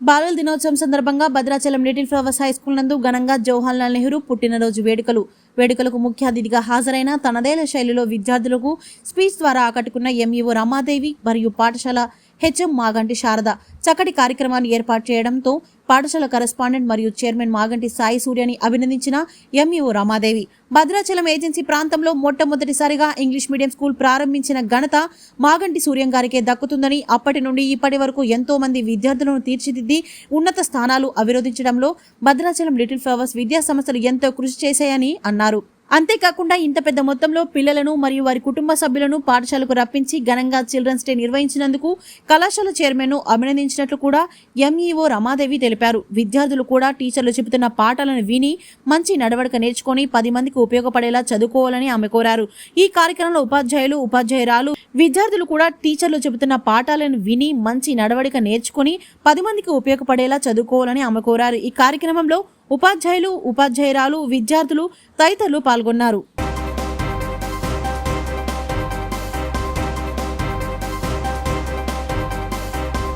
బాలల దినోత్సవం సందర్భంగా Bhadrachalam little flowers high school నందు ఘనంగా జవహర్లాల్ నెహ్రూ పుట్టినరోజు వేడుకలకు ముఖ్య అతిథిగా హాజరైన తనదైన శైలిలో విద్యార్థులకు స్పీచ్ ద్వారా ఆకట్టుకున్న ఎంఈఓ రమాదేవి మరియు పాఠశాల హెచ్ఎం మాగంటి శారద చక్కటి కార్యక్రమాన్ని ఏర్పాటు చేయడంతో పాఠశాల కరెస్పాండెంట్ మరియు చైర్మన్ మాగంటి సాయి సూర్యని అభినందించిన ఎంఈఓ రమాదేవి భద్రాచలం ఏజెన్సీ ప్రాంతంలో మొట్టమొదటిసారిగా ఇంగ్లీష్ మీడియం స్కూల్ ప్రారంభించిన ఘనత మాగంటి సూర్యం గారికే దక్కుతుందని అప్పటి నుండి ఇప్పటి వరకు ఎంతో మంది విద్యార్థులను తీర్చిదిద్ది ఉన్నత స్థానాలు అభిరోధించడంలో భద్రాచలం లిటిల్ ఫ్లవర్స్ విద్యా సంస్థలు ఎంతో కృషి చేశాయని అన్నారు. అంతేకాకుండా ఇంత పెద్ద మొత్తంలో పిల్లలను మరియు వారి కుటుంబ సభ్యులను పాఠశాలకు రప్పించి ఘనంగా చిల్డ్రన్స్ డే నిర్వహించినందుకు కళాశాల చైర్మన్ను అభినందించినట్లు కూడా ఎంఈఓ రమాదేవి తెలిపారు. విద్యార్థులు కూడా టీచర్లు చెబుతున్న పాఠాలను విని మంచి నడవడిక నేర్చుకొని 10 మందికి ఉపయోగపడేలా చదువుకోవాలని ఆమె కోరారు. ఈ కార్యక్రమంలో ఉపాధ్యాయులు ఉపాధ్యాయురాలు విద్యార్థులు కూడా టీచర్లు చెబుతున్న పాఠాలను విని మంచి నడవడిక నేర్చుకొని 10 మందికి ఉపయోగపడేలా చదువుకోవాలని ఆమె కోరారు. ఈ కార్యక్రమంలో ఉపాధ్యాయులు ఉపాధ్యాయురాలు విద్యార్థులు తదితరులు పాల్గొన్నారు.